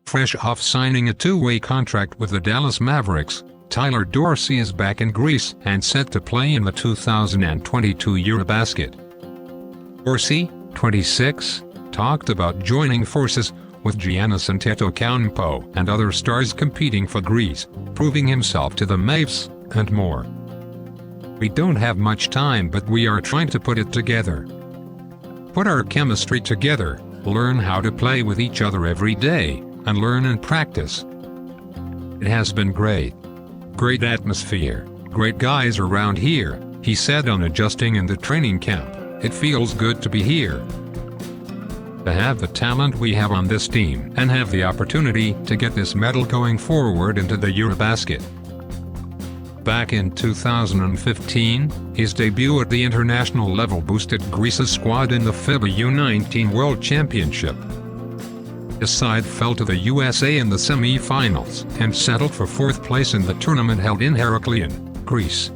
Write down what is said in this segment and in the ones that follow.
Fresh off signing a two-way contract with the Dallas Mavericks, Tyler Dorsey is back in Greece and set to play in the 2022 EuroBasket. Dorsey, 26, talked about joining forces with Giannis Antetokounmpo and other stars competing for Greece, proving himself to the Mavs, and more. "We don't have much time, but we are trying to put it together. Put our chemistry together, learn how to play with each other every day, and learn and practice. It has been great. Great atmosphere, great guys around here," he said on adjusting in the training camp. "It feels good to be here. To have the talent we have on this team and have the opportunity to get this medal going forward into the EuroBasket." Back in 2015, his debut at the international level boosted Greece's squad in the FIBA U19 World Championship. His side fell to the USA in the semi-finals and settled for fourth place in the tournament held in Heraklion, Greece.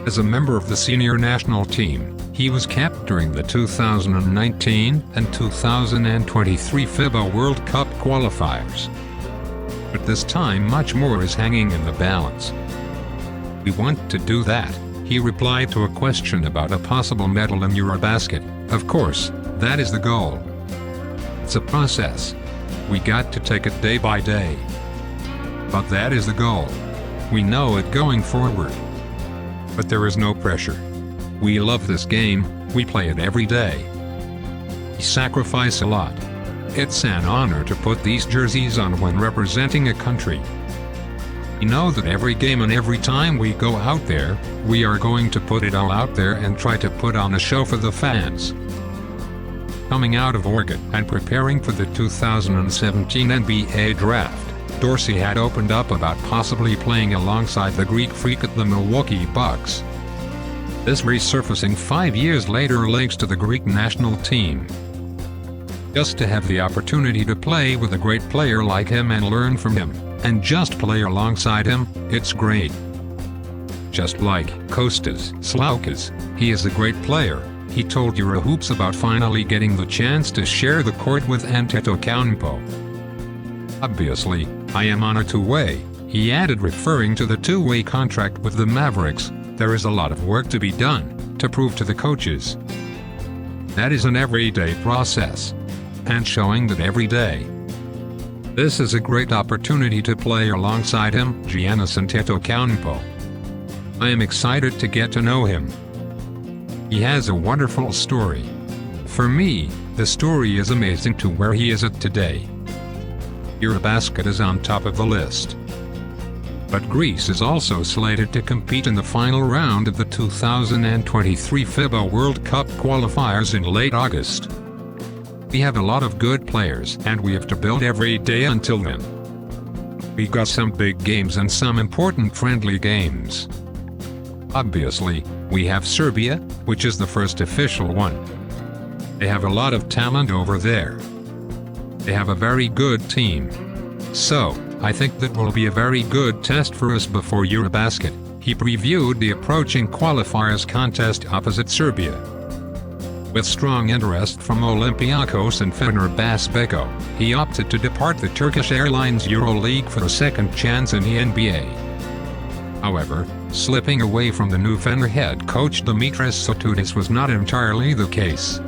As a member of the senior national team, he was capped during the 2019 and 2023 FIBA World Cup qualifiers. But this time much more is hanging in the balance. "We want to do that," he replied to a question about a possible medal in EuroBasket. "Of course, that is the goal. It's a process. We got to take it day by day. But that is the goal. We know it going forward. But there is no pressure. We love this game, we play it every day. We sacrifice a lot. It's an honor to put these jerseys on when representing a country. We know that every game and every time we go out there, we are going to put it all out there and try to put on a show for the fans." Coming out of Oregon and preparing for the 2017 NBA draft, Dorsey had opened up about possibly playing alongside the Greek freak at the Milwaukee Bucks. This resurfacing 5 years later links to the Greek national team. "Just to have the opportunity to play with a great player like him and learn from him, and just play alongside him, it's great. Just like Kostas Sloukas, he is a great player," he told Eurohoops about finally getting the chance to share the court with Antetokounmpo. "Obviously, I am on a two-way," he added, referring to the two-way contract with the Mavericks. "There is a lot of work to be done, to prove to the coaches. That is an everyday process. And showing that every day. This is a great opportunity to play alongside him, Giannis Antetokounmpo. I am excited to get to know him. He has a wonderful story. For me, the story is amazing to where he is at today. EuroBasket is on top of the list. But Greece is also slated to compete in the final round of the 2023 FIBA World Cup qualifiers in late August. We have a lot of good players and we have to build every day until then. We got some big games and some important friendly games. Obviously, we have Serbia, which is the first official one. They have a lot of talent over there. They have a very good team. So, I think that will be a very good test for us before EuroBasket." He previewed the approaching qualifiers contest opposite Serbia. With strong interest from Olympiacos and Fenerbahce, he opted to depart the Turkish Airlines EuroLeague for a second chance in the NBA. However, slipping away from the new Fener head coach Dimitris Sotoudis was not entirely the case.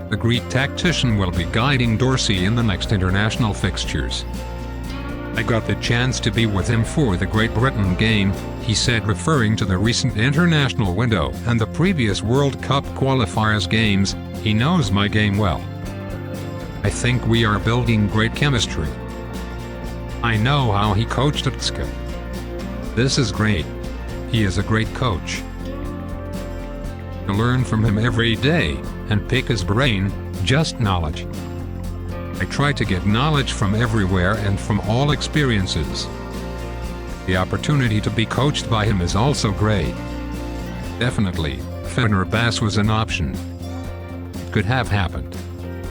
The Greek tactician will be guiding Dorsey in the next international fixtures. "I got the chance to be with him for the Great Britain game," he said, referring to the recent international window and the previous World Cup qualifiers games. "He knows my game well. I think we are building great chemistry. I know how he coached at SKA. This is great. He is a great coach. To learn from him every day and pick his brain, just knowledge. I try to get knowledge from everywhere and from all experiences. The opportunity to be coached by him is also great. Definitely, Fenerbahce was an option. It could have happened.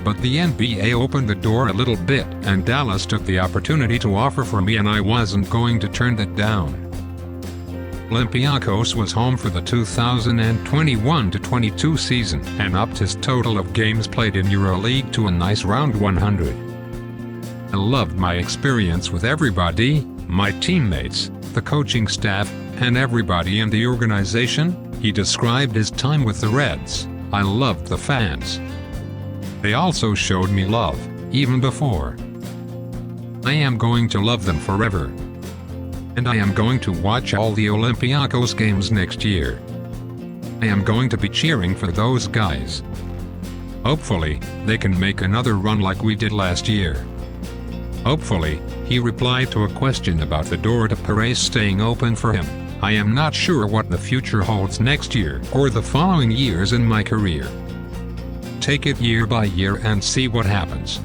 But the NBA opened the door a little bit and Dallas took the opportunity to offer for me and I wasn't going to turn that down." Olympiacos was home for the 2021-22 season and upped his total of games played in EuroLeague to a nice round 100. I loved my experience with everybody, my teammates, the coaching staff, and everybody in the organization. He described his time with the Reds. I loved the fans. They also showed me love, even before. I am going to love them forever. And I am going to watch all the Olympiacos games next year. I am going to be cheering for those guys. Hopefully, they can make another run like we did last year. Hopefully, he replied to a question about the door to Paris staying open for him. I am not sure what the future holds next year or the following years in my career. Take it year by year and see what happens.